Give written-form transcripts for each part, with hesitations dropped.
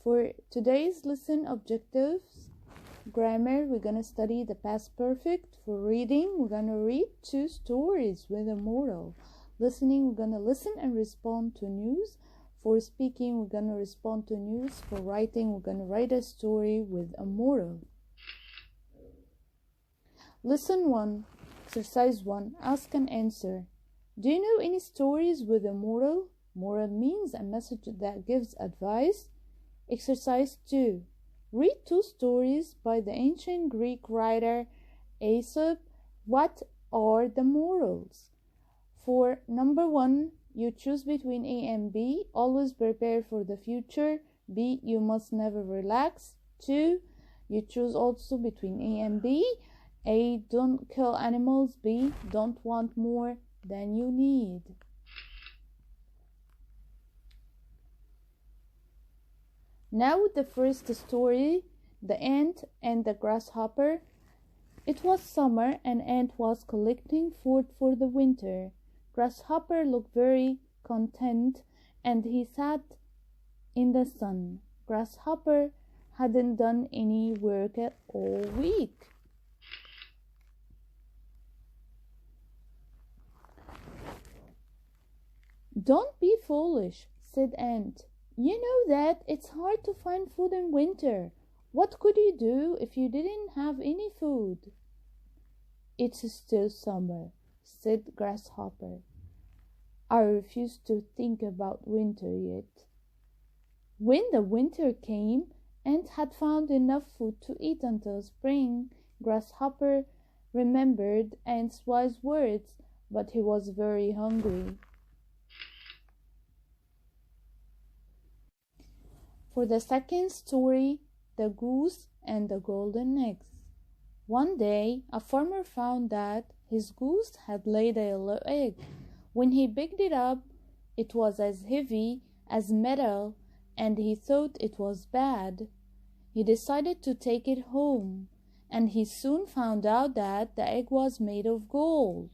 For today's lesson objectives, grammar, we're going to study the past perfect. For reading, we're going to read 2 stories with a moral. Listening, we're going to listen and respond to news. For speaking, we're going to respond to news. For writing, we're going to write a story with a moral. Lesson 1, Exercise 1, Ask and Answer. Do you know any stories with a moral? Moral means a message that gives advice. Exercise 2. Read 2 stories by the ancient Greek writer Aesop. What are the morals? For number 1, you choose between A and B. Always prepare for the future. B, you must never relax. 2, you choose also between A and B. A, don't kill animals. B, don't want more than you need. Now the first story, The Ant and the Grasshopper. It was summer and Ant was collecting food for the winter. Grasshopper looked very content and he sat in the sun. Grasshopper hadn't done any work all week. Don't be foolish, said Ant. You know that it's hard to find food in winter. What could you do if you didn't have any food? It's still summer, said Grasshopper. I refuse to think about winter yet. When the winter came, Ant had found enough food to eat until spring. Grasshopper remembered Ant's wise words, but he was very hungry. For the second story, The Goose and the Golden Eggs. One day, a farmer found that his goose had laid a yellow egg. When he picked it up, it was as heavy as metal, and he thought it was bad. He decided to take it home, and he soon found out that the egg was made of gold.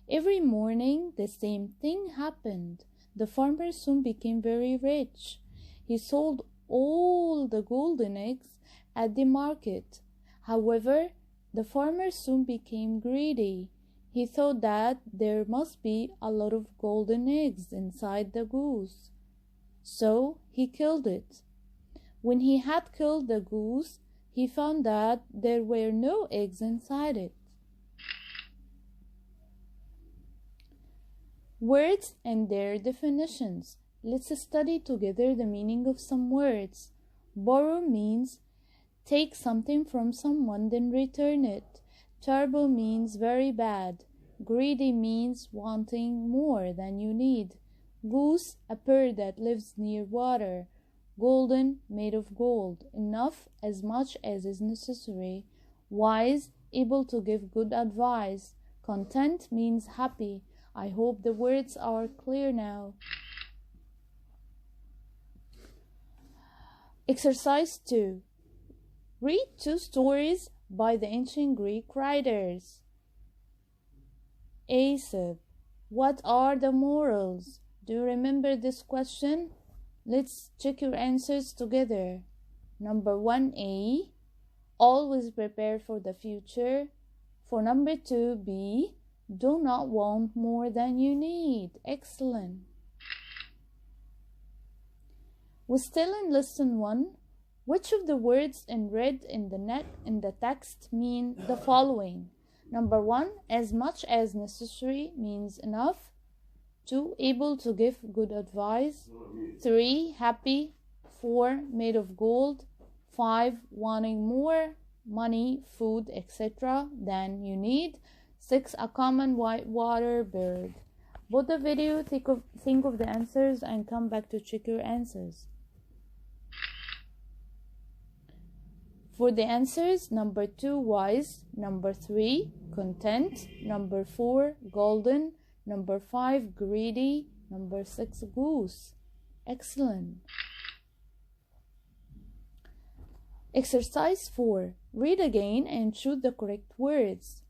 Every morning, the same thing happened. The farmer soon became very rich. He sold all the golden eggs at the market. However, the farmer soon became greedy. He thought that there must be a lot of golden eggs inside the goose. So he killed it. When he had killed the goose, he found that there were no eggs inside it. Words and their definitions. Let's study together the meaning of some words. Borrow means take something from someone then return it. Terrible means very bad. Greedy means wanting more than you need. Goose, a bird that lives near water. Golden, made of gold. Enough, as much as is necessary. Wise, able to give good advice. Content means happy. I hope the words are clear now. Exercise 2. Read 2 stories by the ancient Greek writers. Aesop. What are the morals? Do you remember this question? Let's check your answers together. Number 1A. Always prepare for the future. For number 2B. Do not want more than you need. Excellent. We're still in lesson 1. Which of the words in red in the text mean the following? Number 1, as much as necessary means enough. 2, able to give good advice. 3, happy. 4, made of gold. 5, wanting more money, food, etc. than you need. 6, a common whitewater bird. Pause the video, think of the answers, and come back to check your answers. For the answers, number 2, wise. Number 3, content. Number 4, golden. Number 5, greedy. Number 6, goose. Excellent. Exercise 4. Read again and choose the correct words.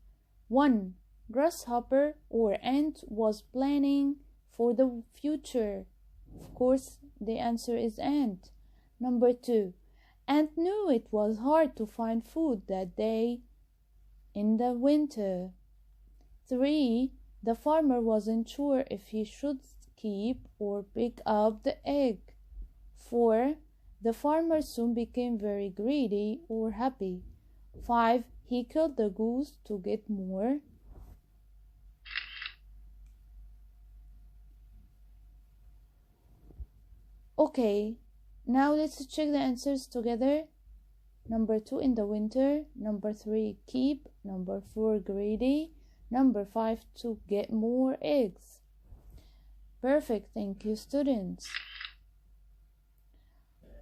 1. Grasshopper or ant was planning for the future. Of course, the answer is ant. Number 2. Ant knew it was hard to find food that day in the winter. 3. The farmer wasn't sure if he should keep or pick up the egg. 4. The farmer soon became very greedy or happy. 5. He killed the goose to get more. Okay, now let's check the answers together. Number 2, in the winter. Number 3, keep. Number 4, greedy. Number 5, to get more eggs. Perfect, thank you, students.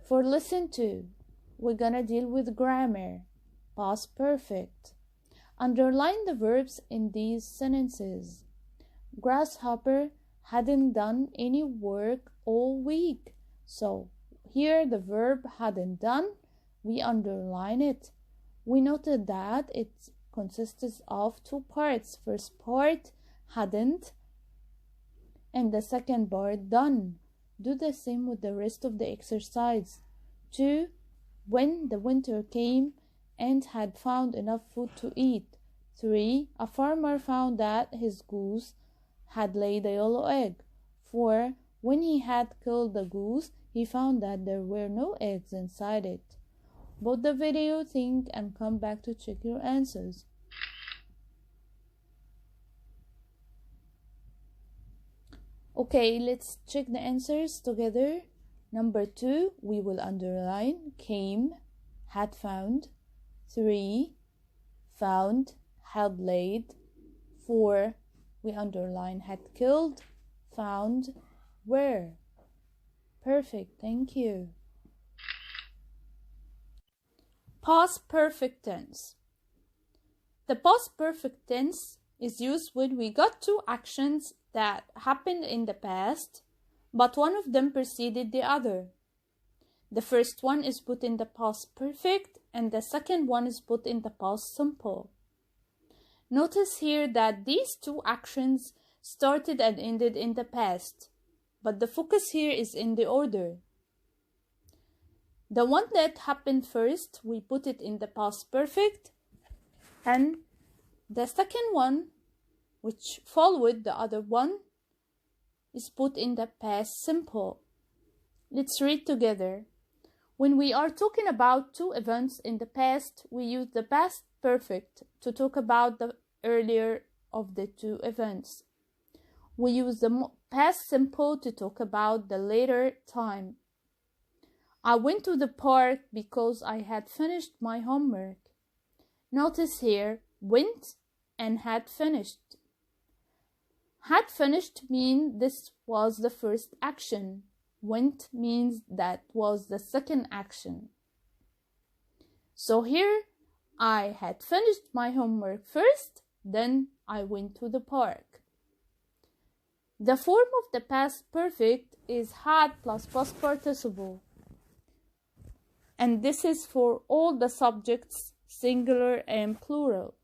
For lesson 2, we're gonna deal with grammar. Past perfect. Underline the verbs in these sentences. Grasshopper hadn't done any work all week. So here the verb hadn't done, we underline it. We noted that it consists of 2 parts. First part, hadn't, and the second part, done. Do the same with the rest of the exercise. 2. When the winter came, Ant had found enough food to eat. 3. A farmer found that his goose had laid a yellow egg. 4. When he had killed the goose, he found that there were no eggs inside it. Pause the video, think, and come back to check your answers. Okay, let's check the answers together. Number 2, we will underline came, had found. 3, found, had laid. 4, we underline had killed, found, where. Perfect, thank you. Past perfect tense. The past perfect tense is used when we got 2 actions that happened in the past, but one of them preceded the other. The first one is put in the past perfect, and the second one is put in the past simple. Notice here that these 2 actions started and ended in the past, but the focus here is in the order. The one that happened first, we put it in the past perfect, and the second one, which followed the other one, is put in the past simple. Let's read together. When we are talking about 2 events in the past, we use the past perfect to talk about the earlier of the 2 events. We use the past simple to talk about the later time. I went to the park because I had finished my homework. Notice here, went and had finished. Had finished means this was the first action. Went means that was the second action. So here, I had finished my homework first, then I went to the park. The form of the past perfect is had plus past participle. And this is for all the subjects, singular and plural.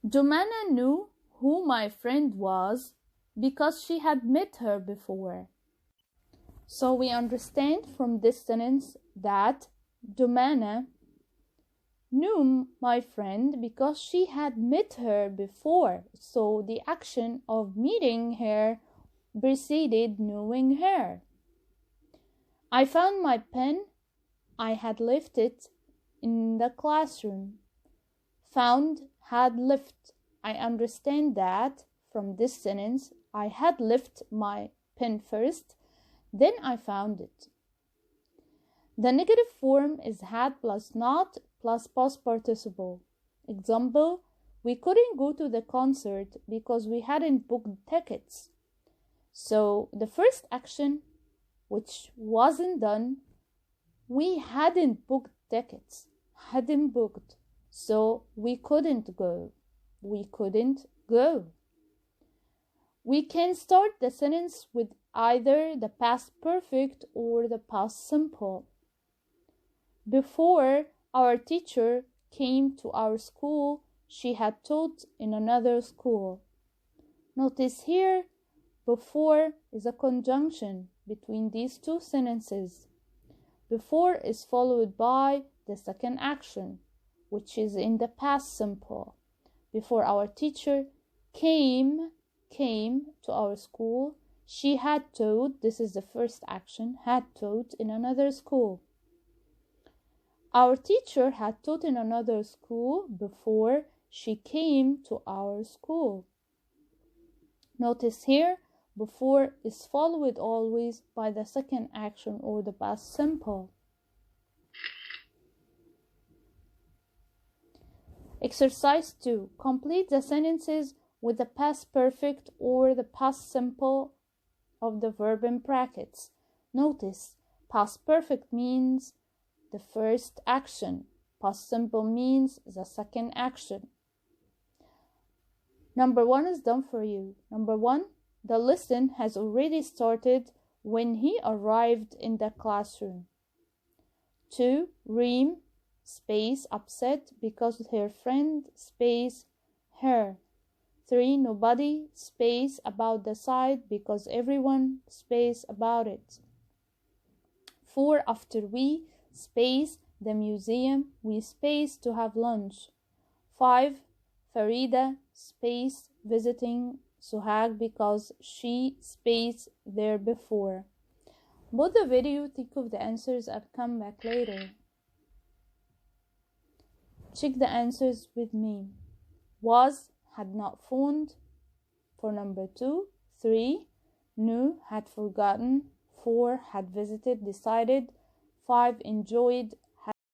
Jumana knew who my friend was because she had met her before. So we understand from this sentence that Jumana knew my friend because she had met her before. So the action of meeting her preceded knowing her. I found my pen. I had left it in the classroom. Found, had left. I understand that from this sentence, I had left my pen first, then I found it. The negative form is had plus not plus past participle. Example, we couldn't go to the concert because we hadn't booked tickets. So the first action, which wasn't done, we hadn't booked tickets, hadn't booked, so we couldn't go. We couldn't go. We can start the sentence with either the past perfect or the past simple. Before our teacher came to our school, she had taught in another school. Notice here, before is a conjunction. between these two sentences. Before is followed by the second action, which is in the past simple. Before our teacher came to our school, she had taught, this is the first action, had taught in another school. Our teacher had taught in another school before she came to our school. Notice here, before is followed always by the second action or the past simple. Exercise 2. Complete the sentences with the past perfect or the past simple of the verb in brackets. Notice, past perfect means the first action. Past simple means the second action. Number 1 is done for you. Number 1, the lesson has already started when he arrived in the classroom. 2, Reem space upset because her friend space her. 3, nobody space about the site because everyone space about it. 4, after we space the museum, we space to have lunch. 5, Farida space visiting Suhag because she space there before. Pause the video, think of the answers, and come back later. Check the answers with me. Was, had not phoned for number 2. 3, knew, had forgotten. 4, had visited, decided. 5, enjoyed,